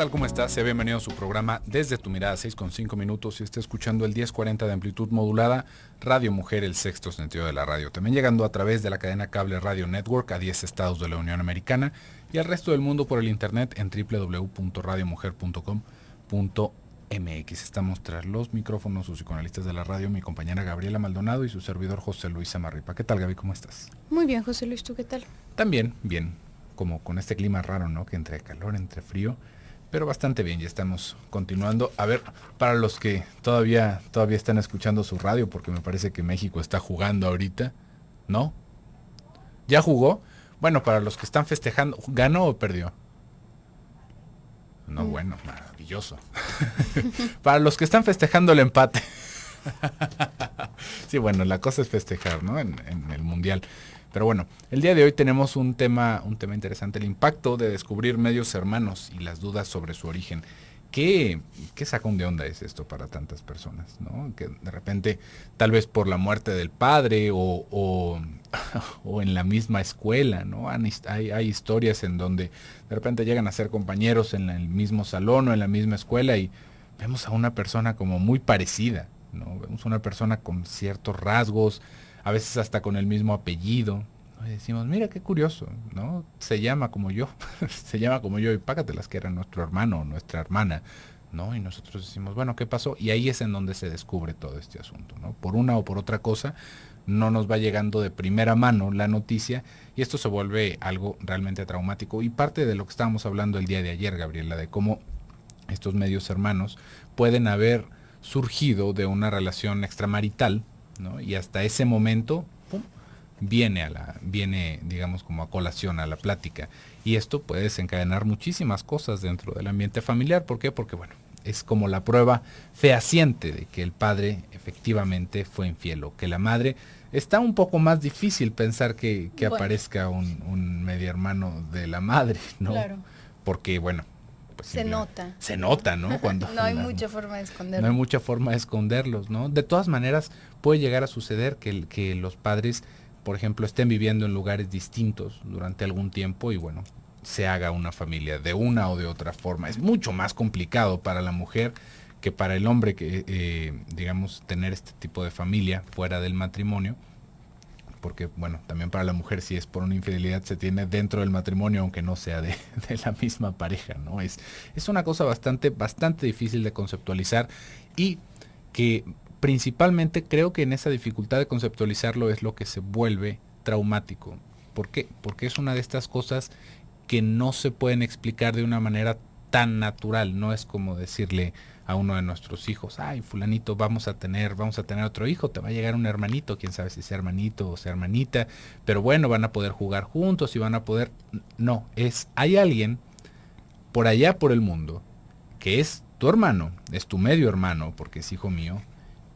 tal? ¿Cómo estás? Sea bienvenido a su programa Desde tu Mirada, 6:05 minutos, y está escuchando el 1040 de amplitud modulada, Radio Mujer, el sexto sentido de la radio. También llegando a través de la cadena cable Radio Network a 10 estados de la Unión Americana y al resto del mundo por el internet en www.radiomujer.com.mx. Estamos tras los micrófonos, sus psicoanalistas de la radio, mi compañera Gabriela Maldonado y su servidor José Luis Samarripa. ¿Qué tal, Gaby? ¿Cómo estás? Muy bien, José Luis, ¿tú qué tal? También, bien, como con este clima raro, ¿no? Que entre calor, entre frío, pero bastante bien, ya estamos continuando. A ver, para los que todavía están escuchando su radio, porque me parece que México está jugando ahorita, ¿no? ¿Ya jugó? Bueno, para los que están festejando, ¿ganó o perdió? No, bueno, maravilloso. Para los que están festejando el empate. Sí, bueno, la cosa es festejar, ¿no? En el Mundial. Pero bueno, el día de hoy tenemos un tema interesante, el impacto de descubrir medios hermanos y las dudas sobre su origen. ¿Qué sacón de onda es esto para tantas personas, ¿no? Que de repente, tal vez por la muerte del padre o en la misma escuela, ¿no? Hay historias en donde de repente llegan a ser compañeros en el mismo salón o en la misma escuela y vemos a una persona como muy parecida, ¿no? Vemos a una persona con ciertos rasgos, a veces hasta con el mismo apellido, ¿no? Y decimos, mira qué curioso, ¿no? Se llama como yo, se llama como yo, y págatelas que era nuestro hermano o nuestra hermana, ¿no? Y nosotros decimos, bueno, ¿qué pasó? Y ahí es en donde se descubre todo este asunto, ¿no? Por una o por otra cosa, no nos va llegando de primera mano la noticia, y esto se vuelve algo realmente traumático. Y parte de lo que estábamos hablando el día de ayer, Gabriela, de cómo estos medios hermanos pueden haber surgido de una relación extramarital, ¿no? Y hasta ese momento, ¡pum!, viene, digamos, como a colación a la plática. Y esto puede desencadenar muchísimas cosas dentro del ambiente familiar. ¿Por qué? Porque, bueno, es como la prueba fehaciente de que el padre efectivamente fue infiel, o que la madre. Está un poco más difícil pensar que bueno, aparezca un medio hermano de la madre, ¿no? Claro. Porque, bueno, pues se nota, ¿no? Cuando no hay mucha forma de esconderlo. No hay mucha forma de esconderlos, ¿no? De todas maneras, puede llegar a suceder que los padres, por ejemplo, estén viviendo en lugares distintos durante algún tiempo y, bueno, se haga una familia de una o de otra forma. Es mucho más complicado para la mujer que para el hombre que, digamos, tener este tipo de familia fuera del matrimonio. Porque, bueno, también para la mujer, si es por una infidelidad, se tiene dentro del matrimonio, aunque no sea de la misma pareja, ¿no? Es una cosa bastante difícil de conceptualizar, y que principalmente creo que en esa dificultad de conceptualizarlo es lo que se vuelve traumático. ¿Por qué? Porque es una de estas cosas que no se pueden explicar de una manera tan natural. No es como decirle a uno de nuestros hijos, ay, fulanito, vamos a tener otro hijo, te va a llegar un hermanito, quién sabe si sea hermanito o sea hermanita, pero bueno, van a poder jugar juntos y van a poder. No, hay alguien por allá por el mundo que es tu hermano, es tu medio hermano, porque es hijo mío,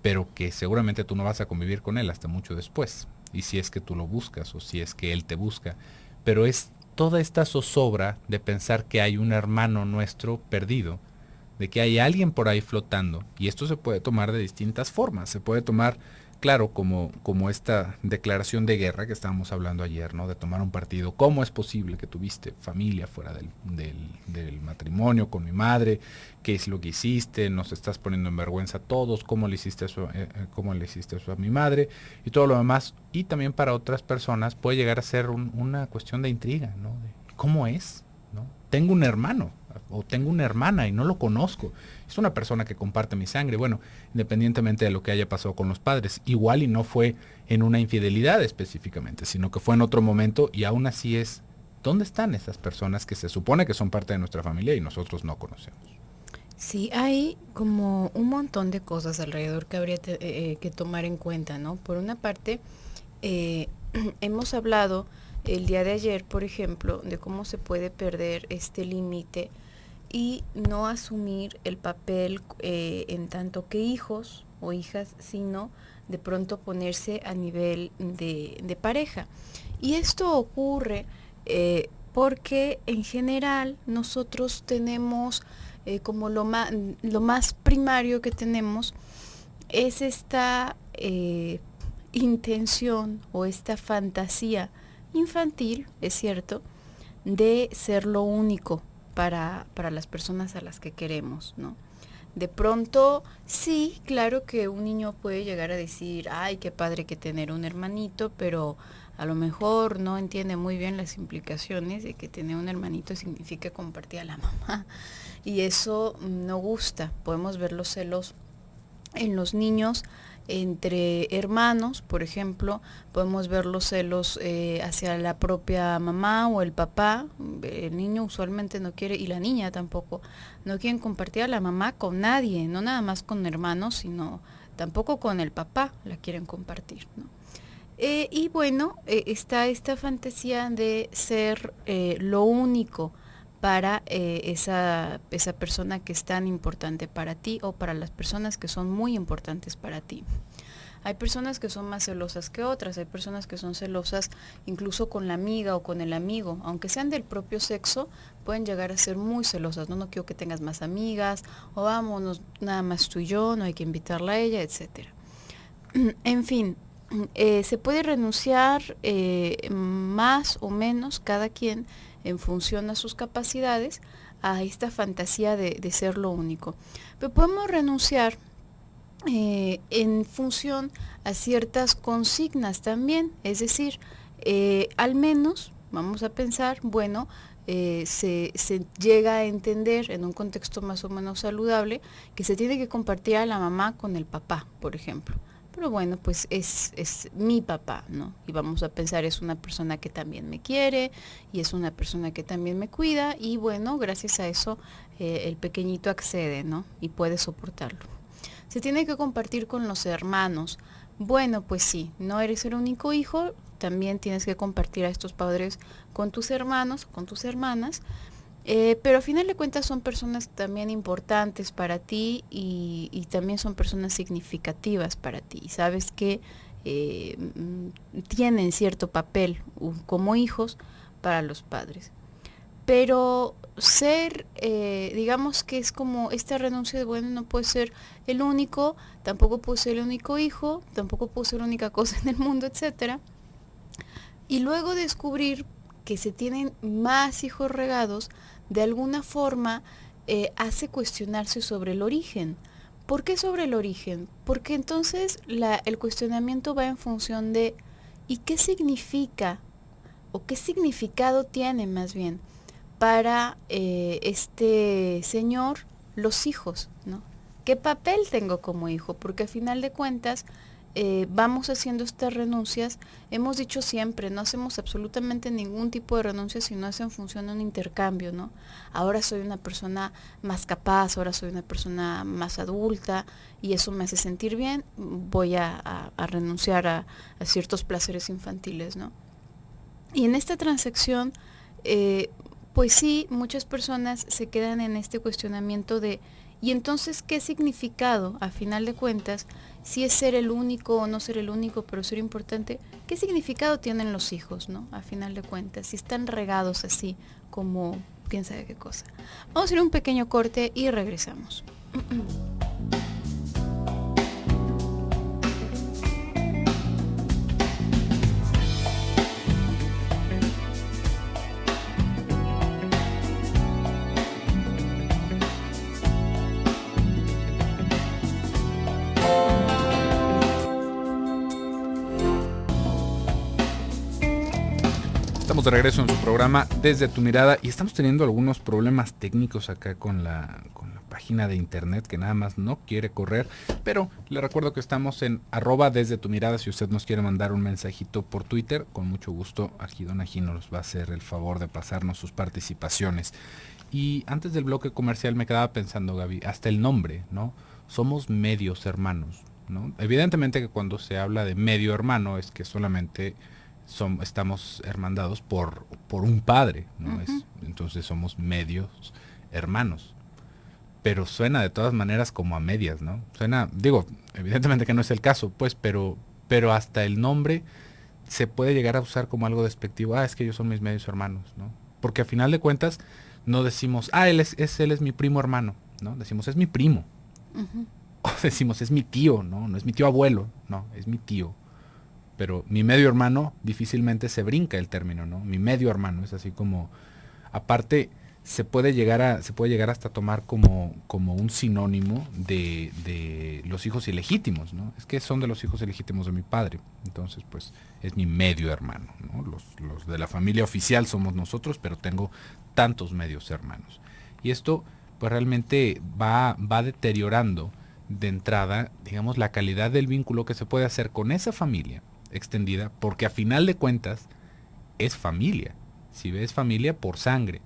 pero que seguramente tú no vas a convivir con él hasta mucho después, y si es que tú lo buscas o si es que él te busca, pero es toda esta zozobra de pensar que hay un hermano nuestro perdido, de que hay alguien por ahí flotando, y esto se puede tomar de distintas formas. Se puede tomar, claro, como esta declaración de guerra que estábamos hablando ayer, ¿no? De tomar un partido. ¿Cómo es posible que tuviste familia fuera del matrimonio con mi madre? ¿Qué es lo que hiciste? Nos estás poniendo en vergüenza a todos. ¿Cómo le hiciste eso a mi madre? Y todo lo demás. Y también para otras personas puede llegar a ser una cuestión de intriga, ¿no? De, ¿cómo es? ¿No? Tengo un hermano o tengo una hermana y no lo conozco. Es una persona que comparte mi sangre. Bueno, independientemente de lo que haya pasado con los padres, igual y no fue en una infidelidad específicamente, sino que fue en otro momento, y aún así es, ¿dónde están esas personas que se supone que son parte de nuestra familia y nosotros no conocemos? Sí, hay como un montón de cosas alrededor que habría que tomar en cuenta, ¿no? Por una parte, hemos hablado el día de ayer, por ejemplo, de cómo se puede perder este límite y no asumir el papel en tanto que hijos o hijas, sino de pronto ponerse a nivel de pareja. Y esto ocurre porque en general nosotros tenemos como lo más primario que tenemos es esta intención o esta fantasía infantil, es cierto, de ser lo único para las personas a las que queremos, ¿no? De pronto, sí, claro que un niño puede llegar a decir, ay, qué padre que tener un hermanito, pero a lo mejor no entiende muy bien las implicaciones de que tener un hermanito significa compartir a la mamá. Y eso no gusta. Podemos ver los celos en los niños entre hermanos, por ejemplo, podemos ver los celos hacia la propia mamá o el papá. El niño usualmente no quiere, y la niña tampoco, no quieren compartir a la mamá con nadie, no nada más con hermanos, sino tampoco con el papá la quieren compartir, ¿no? Y bueno, está esta fantasía de ser lo único para esa persona que es tan importante para ti, o para las personas que son muy importantes para ti. Hay personas que son más celosas que otras, hay personas que son celosas incluso con la amiga o con el amigo, aunque sean del propio sexo, pueden llegar a ser muy celosas, no quiero que tengas más amigas, o vámonos nada más tú y yo, no hay que invitarla a ella, etcétera. En fin, se puede renunciar más o menos cada quien en función a sus capacidades a esta fantasía de ser lo único. Pero podemos renunciar en función a ciertas consignas también, es decir, al menos vamos a pensar, bueno, se llega a entender en un contexto más o menos saludable que se tiene que compartir a la mamá con el papá, por ejemplo. Pero bueno, pues es mi papá, ¿no? Y vamos a pensar, es una persona que también me quiere y es una persona que también me cuida, y bueno, gracias a eso el pequeñito accede, ¿no? Y puede soportarlo. Se tiene que compartir con los hermanos. Bueno, pues sí, no eres el único hijo, también tienes que compartir a estos padres con tus hermanos, con tus hermanas. Pero a final de cuentas son personas también importantes para ti, y también son personas significativas para ti. Sabes que tienen cierto papel como hijos para los padres. Pero ser, digamos que es como esta renuncia de, bueno, no puedo ser el único, tampoco puedo ser el único hijo, tampoco puedo ser la única cosa en el mundo, etcétera. Y luego descubrir que se tienen más hijos regados, de alguna forma hace cuestionarse sobre el origen. ¿Por qué sobre el origen? Porque entonces el cuestionamiento va en función de ¿y qué significa, o qué significado tiene más bien para este señor los hijos, ¿no? ¿Qué papel tengo como hijo? Porque al final de cuentas vamos haciendo estas renuncias. Hemos dicho siempre, no hacemos absolutamente ningún tipo de renuncia si no es en función de un intercambio, ¿no? Ahora soy una persona más capaz, ahora soy una persona más adulta, y eso me hace sentir bien, voy a renunciar a ciertos placeres infantiles, ¿no? Y en esta transacción, pues sí, muchas personas se quedan en este cuestionamiento de, ¿y entonces qué significado, a final de cuentas, si es ser el único o no ser el único, pero ser importante, qué significado tienen los hijos, ¿no? A final de cuentas, si están regados así como quién sabe qué cosa. Vamos a ir a un pequeño corte y regresamos. Estamos de regreso en su programa Desde tu Mirada, y estamos teniendo algunos problemas técnicos acá con la página de internet que nada más no quiere correr, pero le recuerdo que estamos en @Desde tu Mirada. Si usted nos quiere mandar un mensajito por Twitter, con mucho gusto aquí Don Ají nos va a hacer el favor de pasarnos sus participaciones. Y antes del bloque comercial me quedaba pensando, Gaby, hasta el nombre, ¿no? Somos medios hermanos, ¿no? Evidentemente que cuando se habla de medio hermano es que solamente estamos hermandados por un padre, ¿no? Uh-huh. Entonces somos medios hermanos. Pero suena de todas maneras como a medias, ¿no? Suena, digo, evidentemente que no es el caso, pues, pero hasta el nombre se puede llegar a usar como algo despectivo. Es que ellos son mis medios hermanos, ¿no? Porque a final de cuentas no decimos, él es mi primo hermano, ¿no? Decimos, es mi primo. Uh-huh. O decimos, es mi tío, ¿no? No es mi tío abuelo, no, es mi tío. Pero mi medio hermano difícilmente se brinca el término, ¿no? Mi medio hermano es así como, aparte, se puede llegar hasta tomar como un sinónimo de los hijos ilegítimos, ¿no? Es que son de los hijos ilegítimos de mi padre, entonces pues es mi medio hermano, ¿no? Los de la familia oficial somos nosotros, pero tengo tantos medios hermanos. Y esto pues realmente va deteriorando de entrada, digamos, la calidad del vínculo que se puede hacer con esa familia extendida, porque a final de cuentas es familia, si ves familia por sangre.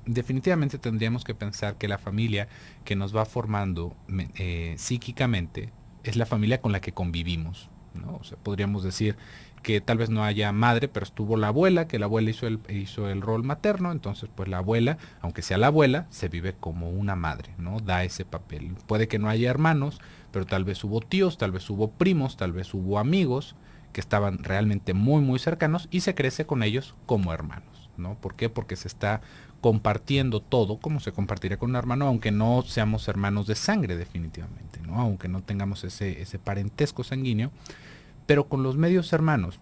Definitivamente tendríamos que pensar que la familia que nos va formando psíquicamente es la familia con la que convivimos, ¿no? O sea, podríamos decir que tal vez no haya madre, pero estuvo la abuela, que la abuela hizo el rol materno, entonces pues la abuela, aunque sea la abuela, se vive como una madre, ¿no? Da ese papel. Puede que no haya hermanos, pero tal vez hubo tíos, tal vez hubo primos, tal vez hubo amigos que estaban realmente muy muy cercanos y se crece con ellos como hermanos, ¿no? ¿Por qué? Porque se está compartiendo todo como se compartiría con un hermano, aunque no seamos hermanos de sangre definitivamente, ¿no? Aunque no tengamos ese parentesco sanguíneo, pero con los medios hermanos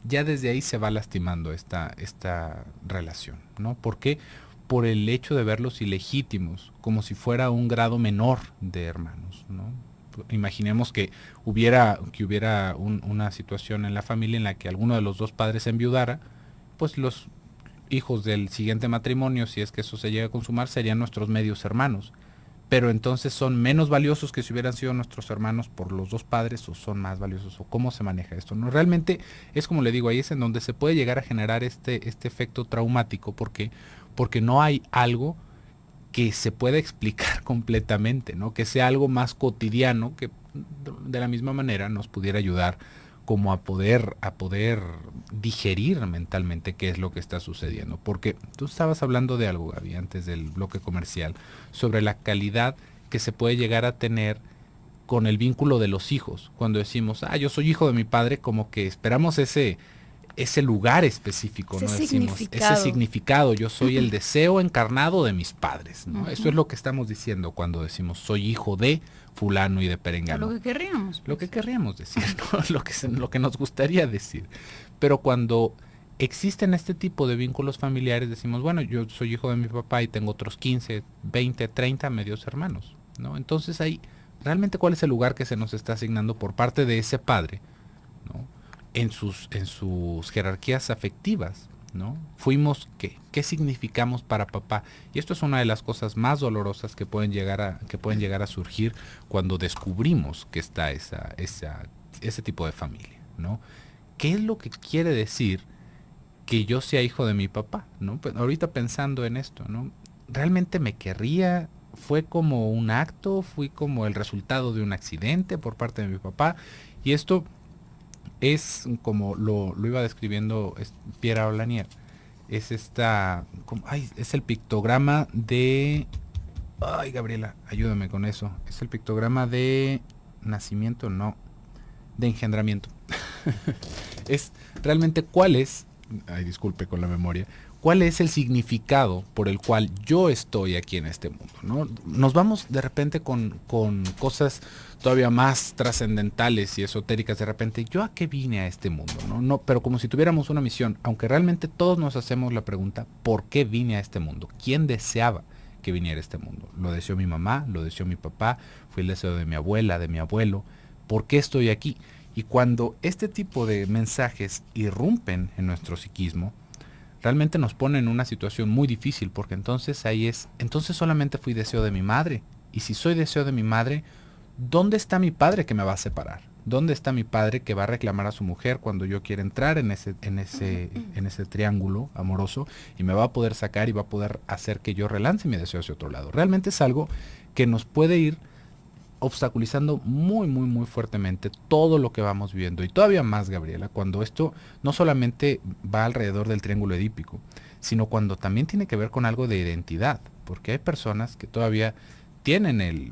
ya desde ahí se va lastimando esta relación, ¿no? ¿Por qué? Por el hecho de verlos ilegítimos, como si fuera un grado menor de hermanos, ¿no? Imaginemos que hubiera una situación en la familia en la que alguno de los dos padres enviudara, pues los hijos del siguiente matrimonio, si es que eso se llega a consumar, serían nuestros medios hermanos. Pero entonces son menos valiosos que si hubieran sido nuestros hermanos por los dos padres, o son más valiosos, o cómo se maneja esto, ¿no? Realmente es como le digo, ahí es en donde se puede llegar a generar este efecto traumático, porque no hay algo que se pueda explicar completamente, ¿no? Que sea algo más cotidiano que de la misma manera nos pudiera ayudar como a poder digerir mentalmente qué es lo que está sucediendo. Porque tú estabas hablando de algo, Gaby, antes del bloque comercial, sobre la calidad que se puede llegar a tener con el vínculo de los hijos. Cuando decimos, yo soy hijo de mi padre, como que esperamos ese lugar específico, ¿no? Decimos, ese significado, yo soy el deseo encarnado de mis padres, ¿no? Uh-huh. Eso es lo que estamos diciendo cuando decimos, soy hijo de fulano y de perengano. Lo que querríamos. Pues. Lo que querríamos decir, ¿no? lo que nos gustaría decir. Pero cuando existen este tipo de vínculos familiares, decimos, bueno, yo soy hijo de mi papá y tengo otros 15, 20, 30 medios hermanos, ¿no? Entonces ahí, realmente, ¿cuál es el lugar que se nos está asignando por parte de ese padre, ¿no? En sus jerarquías afectivas, ¿no? Fuimos, ¿qué significamos para papá? Y esto es una de las cosas más dolorosas que pueden llegar a surgir cuando descubrimos que está ese tipo de familia, ¿no? ¿Qué es lo que quiere decir que yo sea hijo de mi papá, ¿no? Pues ahorita pensando en esto, ¿no? ¿Realmente me querría? ¿Fue como un acto? ¿Fui como el resultado de un accidente por parte de mi papá? Y esto es como lo iba describiendo Pierre Aulanier. Es es el pictograma de... Ay, Gabriela, ayúdame con eso. Es el pictograma de nacimiento, no, de engendramiento. Es realmente cuál es, disculpe con la memoria, cuál es el significado por el cual yo estoy aquí en este mundo, ¿no? Nos vamos de repente con cosas todavía más trascendentales y esotéricas. De repente, ¿yo a qué vine a este mundo? No, pero como si tuviéramos una misión, aunque realmente todos nos hacemos la pregunta, ¿por qué vine a este mundo? ¿Quién deseaba que viniera a este mundo? Lo deseó mi mamá, lo deseó mi papá, fue el deseo de mi abuela, de mi abuelo. ¿Por qué estoy aquí? Y cuando este tipo de mensajes irrumpen en nuestro psiquismo, realmente nos pone en una situación muy difícil, porque entonces entonces solamente fui deseo de mi madre. Y si soy deseo de mi madre, ¿dónde está mi padre que me va a separar? ¿Dónde está mi padre que va a reclamar a su mujer cuando yo quiera entrar en ese triángulo amoroso y me va a poder sacar y va a poder hacer que yo relance mi deseo hacia otro lado? Realmente es algo que nos puede ir obstaculizando muy, muy, muy fuertemente todo lo que vamos viviendo. Y todavía más, Gabriela, cuando esto no solamente va alrededor del triángulo edípico, sino cuando también tiene que ver con algo de identidad, porque hay personas que todavía tienen el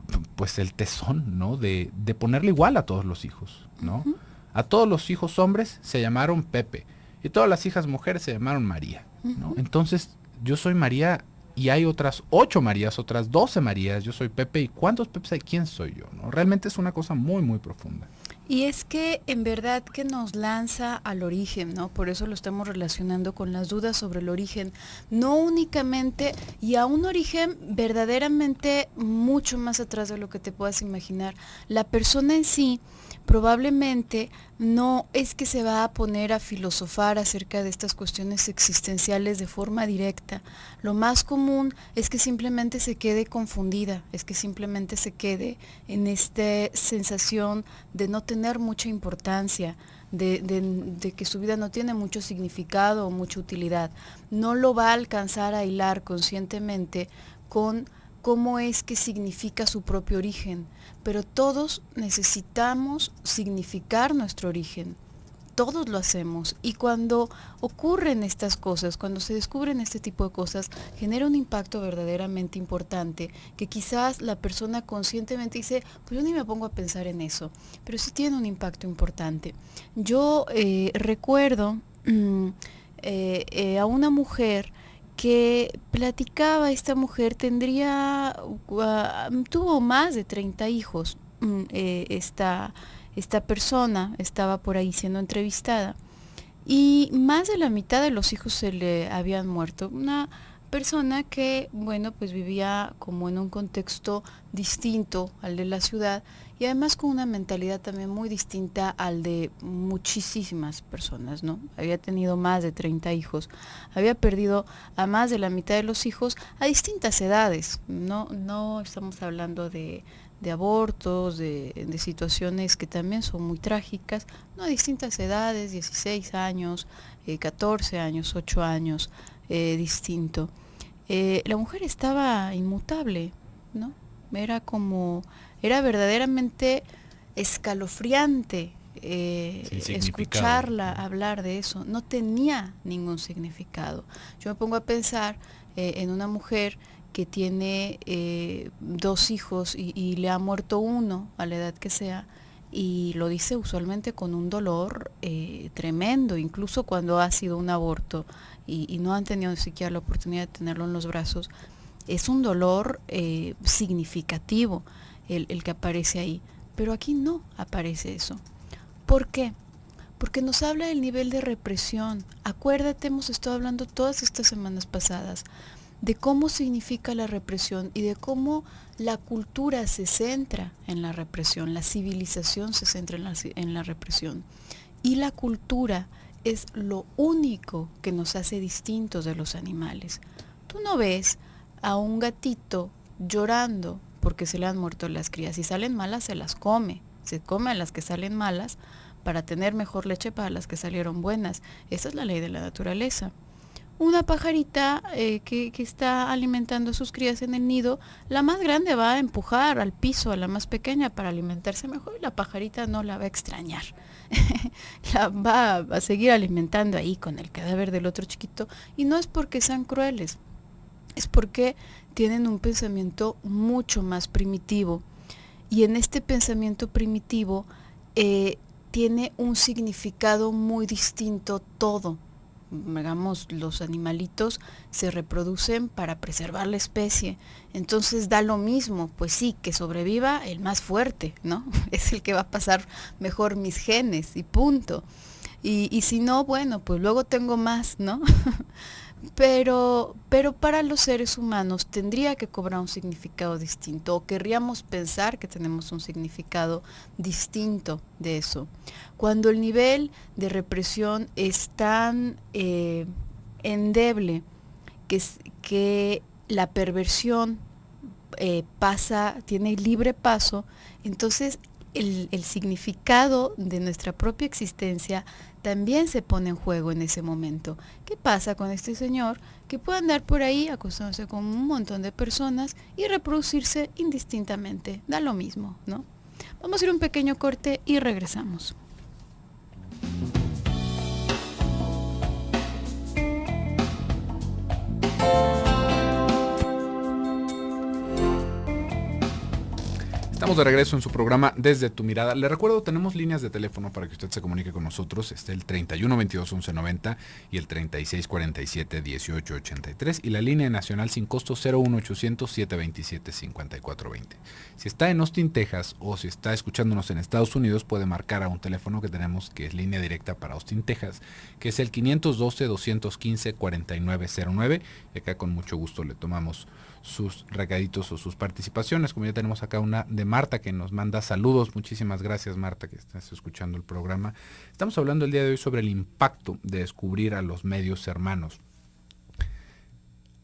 tesón, ¿no? De ponerle igual a todos los hijos, ¿no? Uh-huh. A todos los hijos hombres se llamaron Pepe y todas las hijas mujeres se llamaron María, ¿no? Uh-huh. Entonces, yo soy María y hay otras 8 Marías, otras 12 Marías, yo soy Pepe, ¿y cuántos Pepes hay? ¿Quién soy yo? ¿No? Realmente es una cosa muy, muy profunda. Y es que en verdad que nos lanza al origen, ¿no? Por eso lo estamos relacionando con las dudas sobre el origen, no únicamente, y a un origen verdaderamente mucho más atrás de lo que te puedas imaginar. La persona en sí probablemente no es que se va a poner a filosofar acerca de estas cuestiones existenciales de forma directa. Lo más común es que simplemente se quede confundida, es que simplemente se quede en esta sensación de no tener mucha importancia, de que su vida no tiene mucho significado o mucha utilidad. No lo va a alcanzar a hilar conscientemente con cómo es que significa su propio origen, pero todos necesitamos significar nuestro origen. Todos lo hacemos, y cuando ocurren estas cosas, cuando se descubren este tipo de cosas, genera un impacto verdaderamente importante, que quizás la persona conscientemente dice, pues yo ni me pongo a pensar en eso, pero sí tiene un impacto importante. Yo recuerdo a una mujer que platicaba. Esta mujer tuvo más de 30 hijos. Esta persona estaba por ahí siendo entrevistada y más de la mitad de los hijos se le habían muerto. Una persona que, bueno, pues vivía como en un contexto distinto al de la ciudad, y además con una mentalidad también muy distinta al de muchísimas personas, ¿no? Había tenido más de 30 hijos, había perdido a más de la mitad de los hijos a distintas edades. No estamos hablando de abortos, de situaciones que también son muy trágicas, no, a distintas edades, 16 años, 14 años, 8 años, distinto. La mujer estaba inmutable, ¿no? Era verdaderamente escalofriante escucharla hablar de eso. No tenía ningún significado. Yo me pongo a pensar en una mujer que tiene 2 hijos y le ha muerto uno a la edad que sea, y lo dice usualmente con un dolor tremendo, incluso cuando ha sido un aborto y no han tenido ni siquiera la oportunidad de tenerlo en los brazos. Es un dolor significativo el que aparece ahí, pero aquí no aparece eso. ¿Por qué? Porque nos habla del nivel de represión. Acuérdate, hemos estado hablando todas estas semanas pasadas de cómo significa la represión y de cómo la cultura se centra en la represión, la civilización se centra en la represión. Y la cultura es lo único que nos hace distintos de los animales. Tú no ves a un gatito llorando porque se le han muerto las crías. Si salen malas, se las come. Se come a las que salen malas para tener mejor leche para las que salieron buenas. Esa es la ley de la naturaleza. Una pajarita que está alimentando a sus crías en el nido, la más grande va a empujar al piso a la más pequeña para alimentarse mejor, y la pajarita no la va a extrañar. La va a seguir alimentando ahí con el cadáver del otro chiquito, y no es porque sean crueles, es porque tienen un pensamiento mucho más primitivo, y en este pensamiento primitivo tiene un significado muy distinto todo. Digamos, los animalitos se reproducen para preservar la especie, entonces da lo mismo, pues sí, que sobreviva el más fuerte, ¿no? Es el que va a pasar mejor mis genes y punto. Y si no, bueno, pues luego tengo más, ¿no? Pero para los seres humanos tendría que cobrar un significado distinto, o querríamos pensar que tenemos un significado distinto de eso. Cuando el nivel de represión es tan endeble que la perversión tiene libre paso, entonces el significado de nuestra propia existencia también se pone en juego en ese momento. ¿Qué pasa con este señor que puede andar por ahí acostándose con un montón de personas y reproducirse indistintamente? Da lo mismo, ¿no? Vamos a ir a un pequeño corte y regresamos. Estamos Estamos de regreso en su programa Desde tu Mirada. Le recuerdo, tenemos líneas de teléfono para que usted se comunique con nosotros. Está el 31 22 11 90 y el 36 47 18 83 y la línea nacional sin costo 01 800 727 54 20. Si está en Austin, Texas, o si está escuchándonos en Estados Unidos, puede marcar a un teléfono que tenemos que es línea directa para Austin, Texas, que es el 512 215 4909. Y acá con mucho gusto le tomamos sus recaditos o sus participaciones, como ya tenemos acá una de Marta que nos manda saludos. Muchísimas gracias, Marta, que estás escuchando el programa. Estamos hablando el día de hoy sobre el impacto de descubrir a los medios hermanos.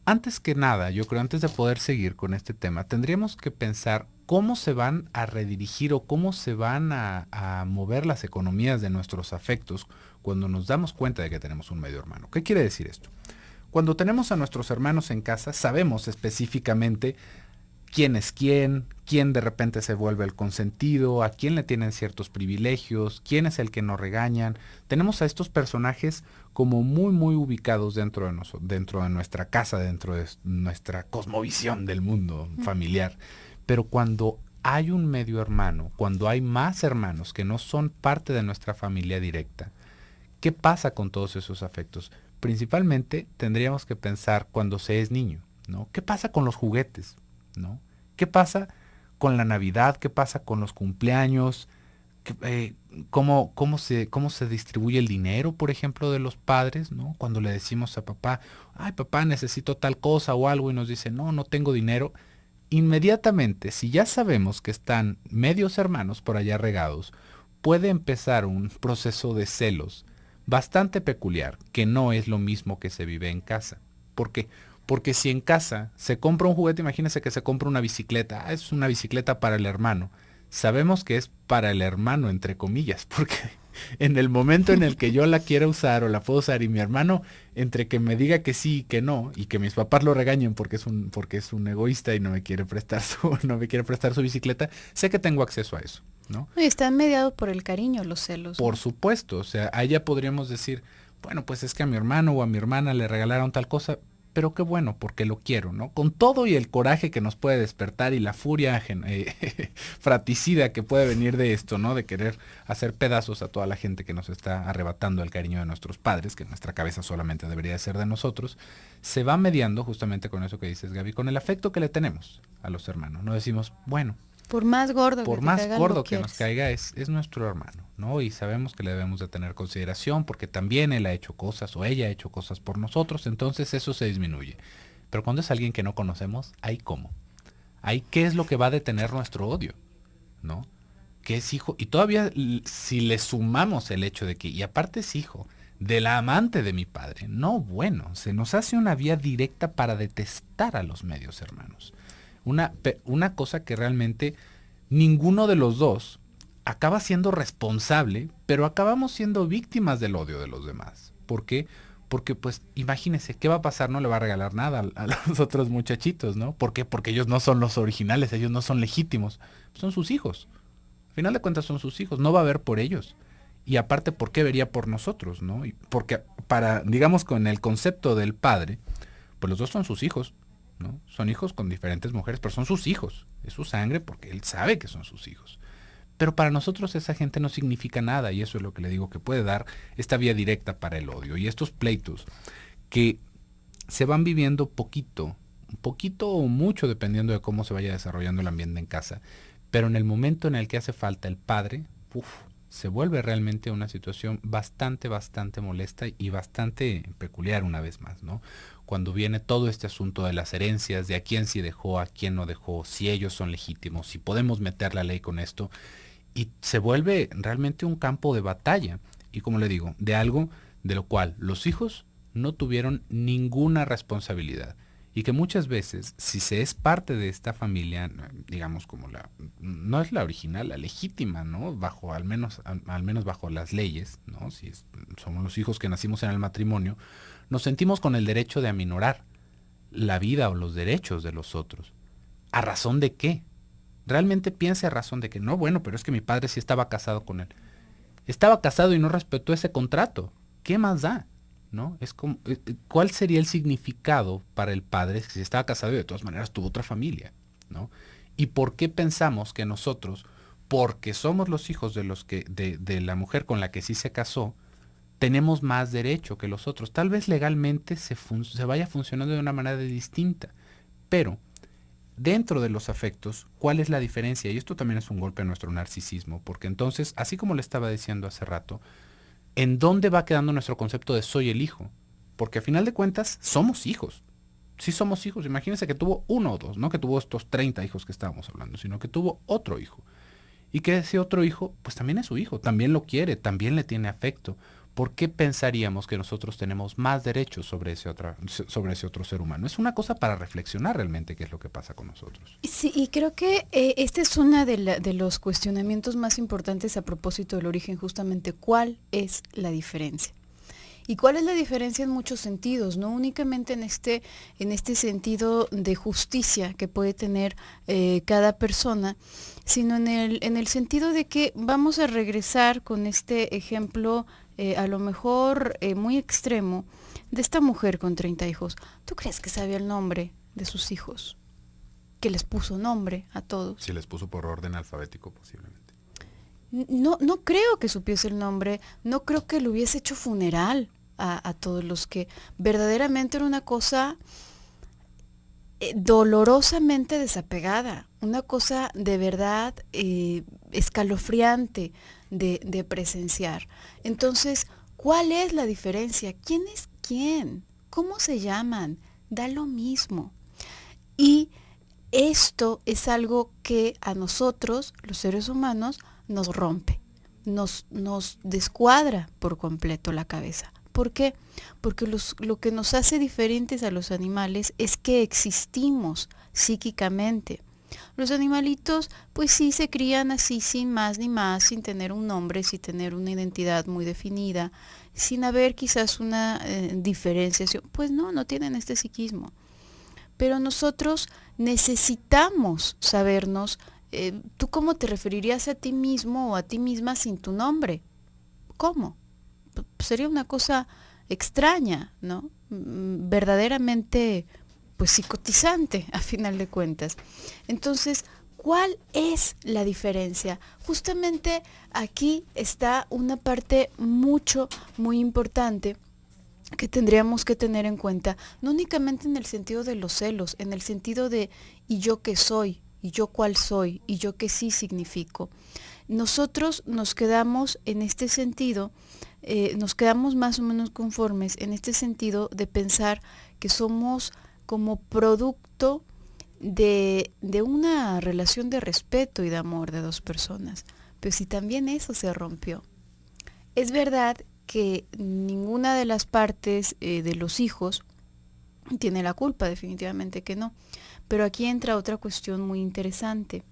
Antes que nada, yo creo, antes de poder seguir con este tema, tendríamos que pensar cómo se van a redirigir o cómo se van a mover las economías de nuestros afectos cuando nos damos cuenta de que tenemos un medio hermano. ¿Qué quiere decir esto? Cuando tenemos a nuestros hermanos en casa, sabemos específicamente quién es quién de repente se vuelve el consentido, a quién le tienen ciertos privilegios, quién es el que nos regañan. Tenemos a estos personajes como muy ubicados dentro de nuestra casa, dentro de nuestra cosmovisión del mundo familiar. Pero cuando hay un medio hermano, cuando hay más hermanos que no son parte de nuestra familia directa, ¿qué pasa con todos esos afectos? Principalmente tendríamos que pensar cuando se es niño, ¿no? ¿Qué pasa con los juguetes, ¿no? ¿Qué pasa con la Navidad? ¿Qué pasa con los cumpleaños? ¿Cómo se distribuye el dinero, por ejemplo, de los padres, ¿no? Cuando le decimos a papá, ay, papá, necesito tal cosa o algo, y nos dice, no tengo dinero. Inmediatamente, si ya sabemos que están medios hermanos por allá regados, puede empezar un proceso de celos bastante peculiar, que no es lo mismo que se vive en casa. ¿Por qué? Porque si en casa se compra un juguete, imagínense que se compra una bicicleta, es una bicicleta para el hermano. Sabemos que es para el hermano, entre comillas, porque en el momento en el que yo la quiera usar o la puedo usar y mi hermano, entre que me diga que sí y que no, y que mis papás lo regañen porque es un egoísta y no me quiere prestar su bicicleta, sé que tengo acceso a eso, ¿no? Y están mediados por el cariño, los celos, ¿no? Por supuesto, o sea, allá podríamos decir, bueno, pues es que a mi hermano o a mi hermana le regalaron tal cosa, pero qué bueno, porque lo quiero, ¿no? Con todo y el coraje que nos puede despertar y la furia fratricida que puede venir de esto, ¿no? De querer hacer pedazos a toda la gente que nos está arrebatando el cariño de nuestros padres, que nuestra cabeza solamente debería ser de nosotros, se va mediando justamente con eso que dices, Gaby, con el afecto que le tenemos a los hermanos. No decimos, bueno, por más gordo que nos caiga es nuestro hermano, ¿no? Y sabemos que le debemos de tener consideración porque también él ha hecho cosas o ella ha hecho cosas por nosotros, entonces eso se disminuye. Pero cuando es alguien que no conocemos, ¿ahí cómo? ¿Ahí qué es lo que va a detener nuestro odio? ¿No? Que es hijo, y todavía si le sumamos el hecho de que, y aparte es hijo de la amante de mi padre, no, bueno, se nos hace una vía directa para detestar a los medios hermanos. Una cosa que realmente ninguno de los dos acaba siendo responsable, pero acabamos siendo víctimas del odio de los demás. ¿Por qué? Porque pues imagínense, ¿qué va a pasar? No le va a regalar nada a los otros muchachitos, ¿no? ¿Por qué? Porque ellos no son los originales, ellos no son legítimos, son sus hijos. Al final de cuentas son sus hijos, no va a ver por ellos. Y aparte, ¿por qué vería por nosotros, no? Porque digamos, con el concepto del padre, pues los dos son sus hijos, ¿no? Son hijos con diferentes mujeres, pero son sus hijos. Es su sangre porque él sabe que son sus hijos. Pero para nosotros esa gente no significa nada y eso es lo que le digo que puede dar esta vía directa para el odio. Y estos pleitos que se van viviendo un poquito o mucho dependiendo de cómo se vaya desarrollando el ambiente en casa. Pero en el momento en el que hace falta el padre, se vuelve realmente una situación bastante molesta y bastante peculiar una vez más, ¿no? Cuando viene todo este asunto de las herencias, de a quién sí dejó, a quién no dejó, si ellos son legítimos, si podemos meter la ley con esto, y se vuelve realmente un campo de batalla, y como le digo, de algo de lo cual los hijos no tuvieron ninguna responsabilidad. Y que muchas veces, si se es parte de esta familia, digamos como no es la original, la legítima, ¿no? Al menos bajo las leyes, ¿no? Somos los hijos que nacimos en el matrimonio, nos sentimos con el derecho de aminorar la vida o los derechos de los otros. ¿A razón de qué? Realmente piense a razón de que, no, bueno, pero es que mi padre sí estaba casado con él. Estaba casado y no respetó ese contrato. ¿Qué más da? ¿No? Es como, ¿cuál sería el significado para el padre si estaba casado y de todas maneras tuvo otra familia? ¿No? ¿Y por qué pensamos que nosotros, porque somos los hijos de la mujer con la que sí se casó, tenemos más derecho que los otros? Tal vez legalmente se vaya funcionando de una manera distinta, pero dentro de los afectos, ¿cuál es la diferencia? Y esto también es un golpe a nuestro narcisismo, porque entonces, así como le estaba diciendo hace rato, ¿en dónde va quedando nuestro concepto de soy el hijo? Porque a final de cuentas somos hijos. Sí somos hijos. Imagínense que tuvo uno o dos, no que tuvo estos 30 hijos que estábamos hablando, sino que tuvo otro hijo. Y que ese otro hijo, pues también es su hijo, también lo quiere, también le tiene afecto. ¿Por qué pensaríamos que nosotros tenemos más derechos sobre sobre ese otro ser humano? Es una cosa para reflexionar realmente qué es lo que pasa con nosotros. Sí, y creo que este es uno de los cuestionamientos más importantes a propósito del origen, justamente cuál es la diferencia. ¿Y cuál es la diferencia en muchos sentidos? No únicamente en este sentido de justicia que puede tener cada persona, sino en el sentido de que vamos a regresar con este ejemplo a lo mejor muy extremo de esta mujer con 30 hijos. ¿Tú crees que sabía el nombre de sus hijos? Que les puso nombre a todos. Si les puso por orden alfabético posiblemente. No creo que supiese el nombre, no creo que le hubiese hecho funeral a todos los que verdaderamente era una cosa dolorosamente desapegada, una cosa de verdad escalofriante de presenciar. Entonces, ¿cuál es la diferencia? ¿Quién es quién? ¿Cómo se llaman? Da lo mismo. Y esto es algo que a nosotros, los seres humanos, nos rompe, nos descuadra por completo la cabeza. ¿Por qué? Porque lo que nos hace diferentes a los animales es que existimos psíquicamente. Los animalitos pues sí se crían así sin más ni más, sin tener un nombre, sin tener una identidad muy definida, sin haber quizás una diferenciación. Pues no tienen este psiquismo. Pero nosotros necesitamos sabernos, ¿tú cómo te referirías a ti mismo o a ti misma sin tu nombre? ¿Cómo? Sería una cosa extraña, ¿no? Verdaderamente, pues psicotizante, a final de cuentas. Entonces, ¿cuál es la diferencia? Justamente aquí está una parte muy importante que tendríamos que tener en cuenta, no únicamente en el sentido de los celos, en el sentido de ¿y yo qué soy? ¿Y yo cuál soy? ¿Y yo qué sí significo? Nosotros nos quedamos en este sentido, nos quedamos más o menos conformes en este sentido de pensar que somos como producto de una relación de respeto y de amor de dos personas. Pero si también eso se rompió. Es verdad que ninguna de las partes de los hijos tiene la culpa, definitivamente que no. Pero aquí entra otra cuestión muy interesante.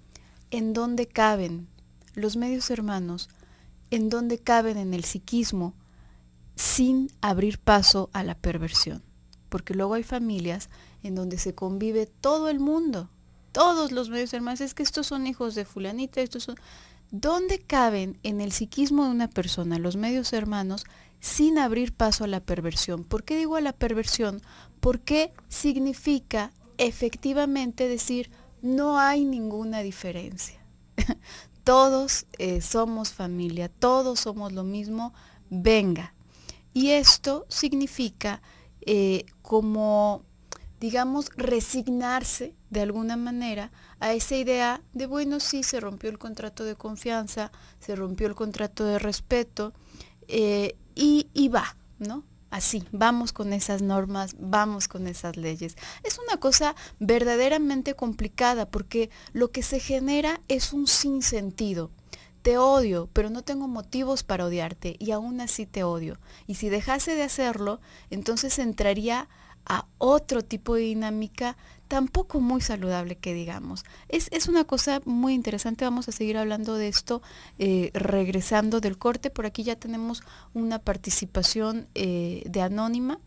¿En dónde caben los medios hermanos? ¿En dónde caben en el psiquismo sin abrir paso a la perversión? Porque luego hay familias en donde se convive todo el mundo, todos los medios hermanos. Es que estos son hijos de fulanita, estos son... ¿Dónde caben en el psiquismo de una persona los medios hermanos sin abrir paso a la perversión? ¿Por qué digo a la perversión? Porque significa efectivamente decir no hay ninguna diferencia. Todos somos familia, todos somos lo mismo, venga. Y esto significa como, digamos, resignarse de alguna manera a esa idea de, bueno, sí, se rompió el contrato de confianza, se rompió el contrato de respeto, y va, ¿no? Así, vamos con esas normas, vamos con esas leyes. Es una cosa verdaderamente complicada porque lo que se genera es un sinsentido. Te odio, pero no tengo motivos para odiarte y aún así te odio. Y si dejase de hacerlo, entonces entraría a otro tipo de dinámica tampoco muy saludable que digamos. Es una cosa muy interesante, vamos a seguir hablando de esto regresando del corte. Por aquí ya tenemos una participación de Anónima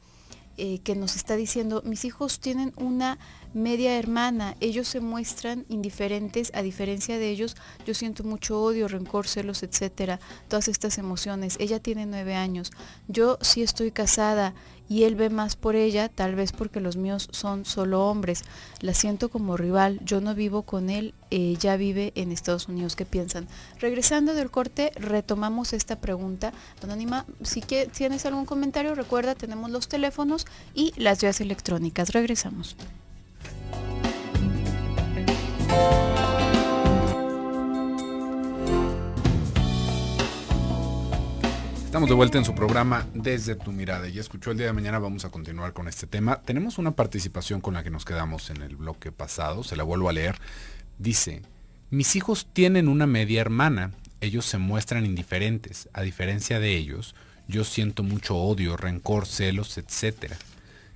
que nos está diciendo, mis hijos tienen una media hermana, ellos se muestran indiferentes, a diferencia de ellos, yo siento mucho odio, rencor, celos, etcétera, todas estas emociones. Ella tiene 9 años, yo sí estoy casada y él ve más por ella, tal vez porque los míos son solo hombres. La siento como rival, yo no vivo con él, ella vive en Estados Unidos. ¿Qué piensan? Regresando del corte, retomamos esta pregunta. Anónima, si tienes algún comentario, recuerda, tenemos los teléfonos y las vías electrónicas. Regresamos. Estamos de vuelta en su programa Desde tu Mirada. Ya escuchó, el día de mañana vamos a continuar con este tema. Tenemos una participación con la que nos quedamos en el bloque pasado, se la vuelvo a leer. Dice, mis hijos tienen una media hermana, ellos se muestran indiferentes. A diferencia de ellos, yo siento mucho odio, rencor, celos, etc.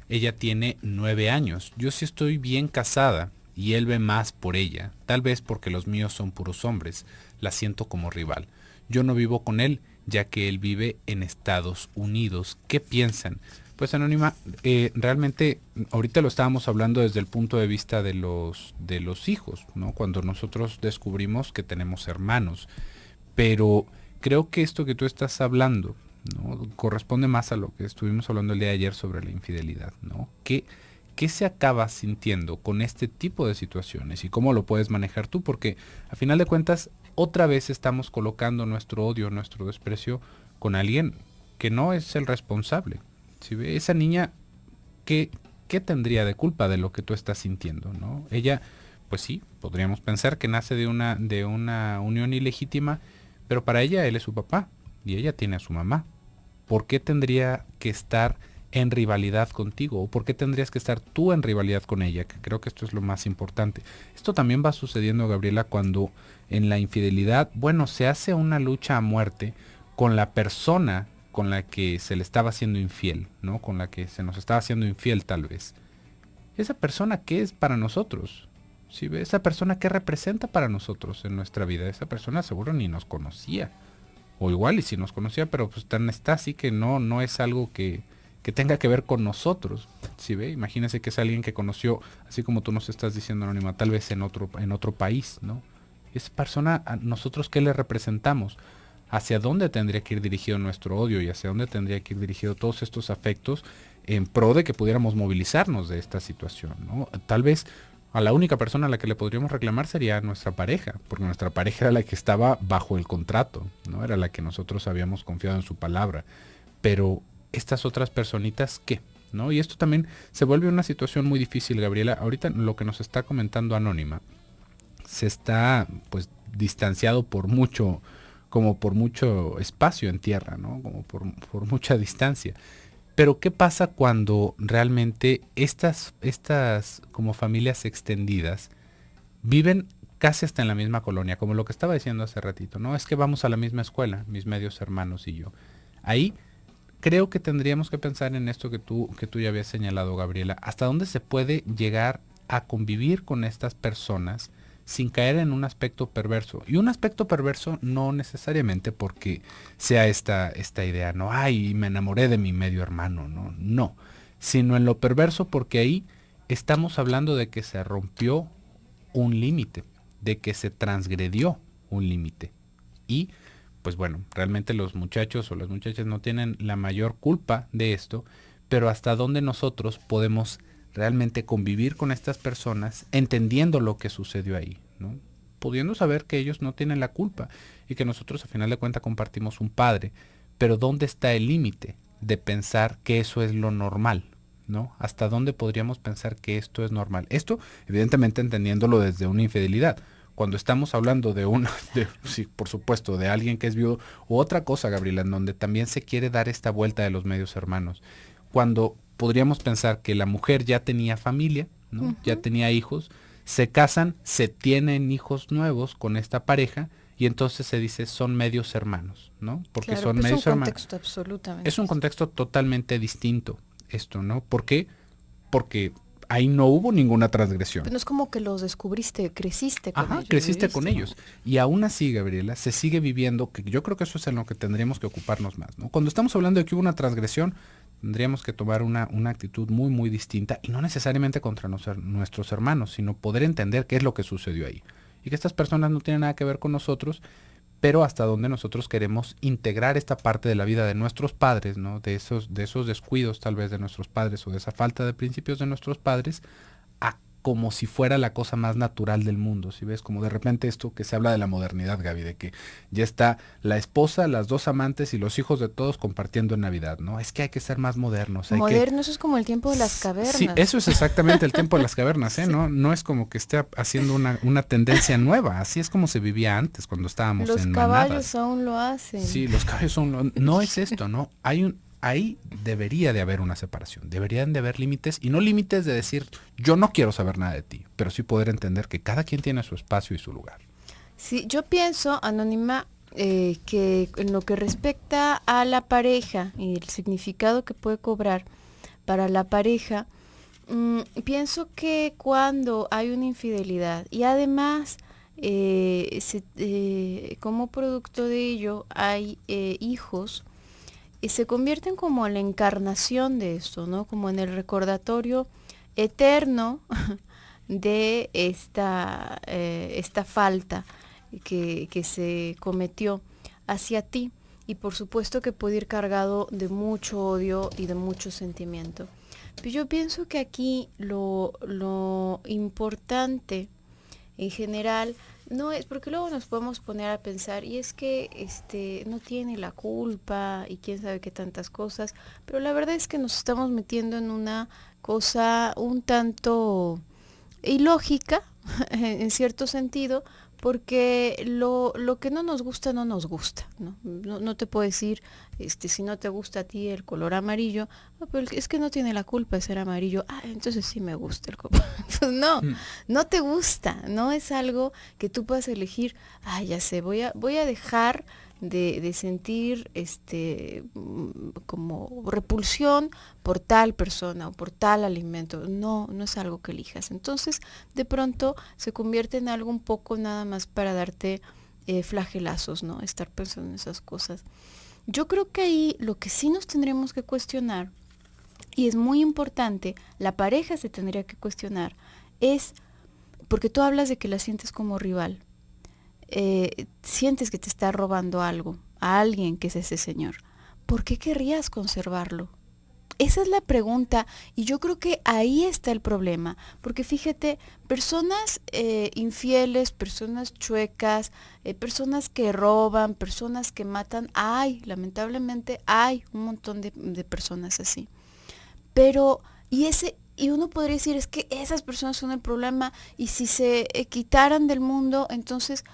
Ella tiene 9 años, yo sí estoy bien casada y él ve más por ella, tal vez porque los míos son puros hombres, la siento como rival. Yo no vivo con él, ya que él vive en Estados Unidos. ¿Qué piensan? Pues Anónima, realmente ahorita lo estábamos hablando desde el punto de vista de los hijos, ¿no? Cuando nosotros descubrimos que tenemos hermanos. Pero creo que esto que tú estás hablando, ¿no?, corresponde más a lo que estuvimos hablando el día de ayer sobre la infidelidad, ¿no? ¿Qué se acaba sintiendo con este tipo de situaciones y cómo lo puedes manejar tú? Porque a final de cuentas, otra vez estamos colocando nuestro odio, nuestro desprecio con alguien que no es el responsable. Si ve esa niña, ¿qué tendría de culpa de lo que tú estás sintiendo, ¿no? Ella, pues sí, podríamos pensar que nace de una unión ilegítima, pero para ella él es su papá y ella tiene a su mamá. ¿Por qué tendría que estar en rivalidad contigo? ¿O por qué tendrías que estar tú en rivalidad con ella? Que creo que esto es lo más importante. Esto también va sucediendo, Gabriela, cuando en la infidelidad, bueno, se hace una lucha a muerte con la persona con la que se le estaba haciendo infiel, ¿no? Con la que se nos estaba haciendo infiel tal vez. ¿Esa persona qué es para nosotros? ¿Sí? ¿Esa persona qué representa para nosotros en nuestra vida? Esa persona seguro ni nos conocía. O igual y si nos conocía, pero pues tan está así que no es algo que tenga que ver con nosotros. ¿Sí ve? Imagínense que es alguien que conoció, así como tú nos estás diciendo, Anónima, tal vez en otro país, ¿no? Esa persona, ¿a nosotros qué le representamos? ¿Hacia dónde tendría que ir dirigido nuestro odio y hacia dónde tendría que ir dirigido todos estos afectos en pro de que pudiéramos movilizarnos de esta situación, ¿no? Tal vez a la única persona a la que le podríamos reclamar sería a nuestra pareja, porque nuestra pareja era la que estaba bajo el contrato, ¿no? Era la que nosotros habíamos confiado en su palabra. Pero estas otras personitas, ¿qué? ¿No? Y esto también se vuelve una situación muy difícil, Gabriela. Ahorita lo que nos está comentando Anónima se está pues distanciado por mucho espacio en tierra, ¿no? Como por mucha distancia. Pero ¿qué pasa cuando realmente estas como familias extendidas viven casi hasta en la misma colonia? Como lo que estaba diciendo hace ratito, ¿no? Es que vamos a la misma escuela, mis medios hermanos y yo. Ahí creo que tendríamos que pensar en esto que tú ya habías señalado, Gabriela. ¿Hasta dónde se puede llegar a convivir con estas personas sin caer en un aspecto perverso? Y un aspecto perverso no necesariamente porque sea esta idea, no, ay, me enamoré de mi medio hermano, no, sino en lo perverso porque ahí estamos hablando de que se rompió un límite, de que se transgredió un límite. Y pues bueno, realmente los muchachos o las muchachas no tienen la mayor culpa de esto, pero hasta dónde nosotros podemos realmente convivir con estas personas entendiendo lo que sucedió ahí, ¿no? Pudiendo saber que ellos no tienen la culpa y que nosotros a final de cuentas compartimos un padre, pero ¿dónde está el límite de pensar que eso es lo normal, ¿no? ¿Hasta dónde podríamos pensar que esto es normal? Esto, evidentemente, entendiéndolo desde una infidelidad. Cuando estamos hablando sí, por supuesto, de alguien que es viudo, u otra cosa, Gabriela, en donde también se quiere dar esta vuelta de los medios hermanos. Cuando podríamos pensar que la mujer ya tenía familia, ¿no? Uh-huh. Ya tenía hijos, se casan, se tienen hijos nuevos con esta pareja y entonces se dice son medios hermanos, ¿no? Porque claro, son pues medios hermanos. Es un contexto absolutamente. Es un contexto totalmente distinto esto, ¿no? ¿Por qué? Porque ahí no hubo ninguna transgresión. Pero no es como que los descubriste, creciste con ellos. Creciste con ellos. Y aún así, Gabriela, se sigue viviendo, que yo creo que eso es en lo que tendríamos que ocuparnos más, ¿no? Cuando estamos hablando de que hubo una transgresión, tendríamos que tomar una actitud muy, muy distinta, y no necesariamente contra nuestros hermanos, sino poder entender qué es lo que sucedió ahí. Y que estas personas no tienen nada que ver con nosotros, pero hasta donde nosotros queremos integrar esta parte de la vida de nuestros padres, ¿no? De esos descuidos tal vez de nuestros padres o de esa falta de principios de nuestros padres, a como si fuera la cosa más natural del mundo, ¿sí ves? Como de repente esto que se habla de la modernidad, Gaby, de que ya está la esposa, las dos amantes y los hijos de todos compartiendo en Navidad, ¿no? Es que hay que ser más modernos, hay que... Moderno, eso es como el tiempo de las cavernas. Sí, eso es exactamente el tiempo de las cavernas, ¿eh? Sí. No es como que esté haciendo una tendencia nueva, así es como se vivía antes, cuando estábamos Los en caballos manadas. aún lo hacen. Sí, los caballos son... No es esto, ¿no? Ahí debería de haber una separación, deberían de haber límites, y no límites de decir, yo no quiero saber nada de ti, pero sí poder entender que cada quien tiene su espacio y su lugar. Sí, yo pienso, Anónima, que en lo que respecta a la pareja y el significado que puede cobrar para la pareja, pienso que cuando hay una infidelidad y además como producto de ello hay hijos, se convierten como en la encarnación de esto, ¿no? Como en el recordatorio eterno de esta falta que se cometió hacia ti, y por supuesto que puede ir cargado de mucho odio y de mucho sentimiento. Pero yo pienso que aquí lo importante en general no es, porque luego nos podemos poner a pensar, y es que no tiene la culpa y quién sabe qué tantas cosas, pero la verdad es que nos estamos metiendo en una cosa un tanto ilógica en cierto sentido, porque lo que no nos gusta, no nos gusta, ¿no? No te puedo decir, si no te gusta a ti el color amarillo, pero es que no tiene la culpa de ser amarillo, entonces sí me gusta el color. Pues no te gusta, no es algo que tú puedas elegir, ya sé, voy a dejar de sentir como repulsión por tal persona o por tal alimento. No es algo que elijas. Entonces, de pronto se convierte en algo un poco nada más para darte flagelazos, ¿no? Estar pensando en esas cosas. Yo creo que ahí lo que sí nos tendríamos que cuestionar, y es muy importante, la pareja se tendría que cuestionar, es, porque tú hablas de que la sientes como rival, sientes que te está robando algo a alguien que es ese señor, ¿por qué querrías conservarlo? Esa es la pregunta, y yo creo que ahí está el problema, porque fíjate, personas infieles, personas chuecas, personas que roban, personas que matan, lamentablemente hay un montón de personas así. Pero, y uno podría decir, es que esas personas son el problema, y si se quitaran del mundo, entonces,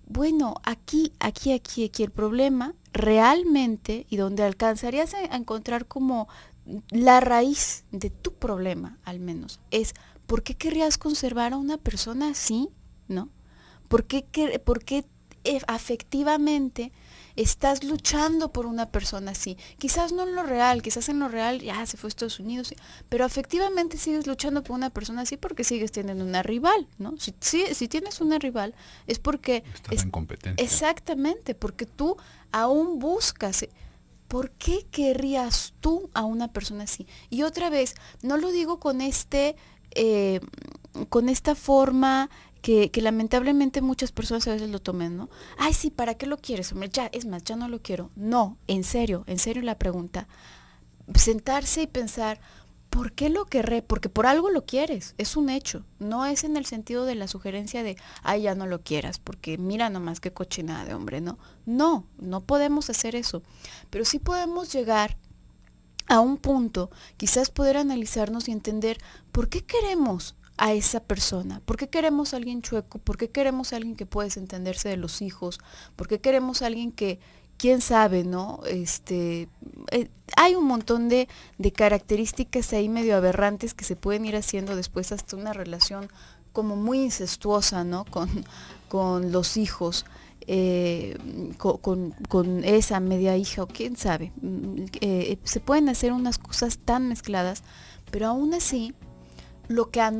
bueno, aquí el problema realmente, y donde alcanzarías a encontrar como la raíz de tu problema, al menos, es ¿por qué querrías conservar a una persona así? ¿No? ¿Por qué afectivamente estás luchando por una persona así? Quizás no en lo real, quizás en lo real ya se fue a Estados Unidos, ¿sí? Pero afectivamente sigues luchando por una persona así porque sigues teniendo una rival, ¿no? Si tienes una rival es porque... Estás en competencia. Exactamente, porque tú aún buscas... ¿Por qué querrías tú a una persona así? Y otra vez, no lo digo con con esta forma que lamentablemente muchas personas a veces lo tomen, ¿no? Sí, ¿para qué lo quieres, hombre? Ya no lo quiero. No, en serio la pregunta. Sentarse y pensar, ¿por qué lo querré? Porque por algo lo quieres, es un hecho. No es en el sentido de la sugerencia de, ya no lo quieras, porque mira nomás qué cochinada de hombre, ¿no? No podemos hacer eso. Pero sí podemos llegar a un punto, quizás poder analizarnos y entender por qué queremos a esa persona, por qué queremos a alguien chueco, por qué queremos a alguien que puede desentenderse de los hijos, por qué queremos a alguien que, quién sabe, ¿no? Hay un montón de características ahí medio aberrantes que se pueden ir haciendo después hasta una relación como muy incestuosa, ¿no? Con los hijos, con esa media hija o quién sabe. Se pueden hacer unas cosas tan mezcladas, pero aún así, lo que a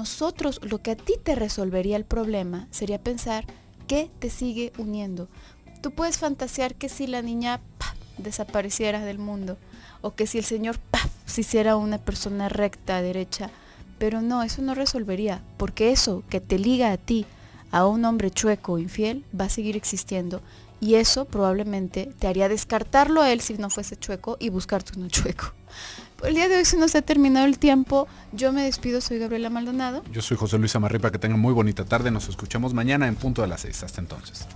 ti te resolvería el problema sería pensar qué te sigue uniendo. Tú puedes fantasear que si la niña desapareciera del mundo, o que si el señor se hiciera una persona recta, derecha, pero no, eso no resolvería, porque eso que te liga a ti a un hombre chueco o infiel va a seguir existiendo, y eso probablemente te haría descartarlo a él si no fuese chueco y buscarte uno chueco. Por el día de hoy se nos ha terminado el tiempo. Yo me despido, soy Gabriela Maldonado. Yo soy José Luis Amarripa, que tengan muy bonita tarde. Nos escuchamos mañana en punto de las 6. Hasta entonces.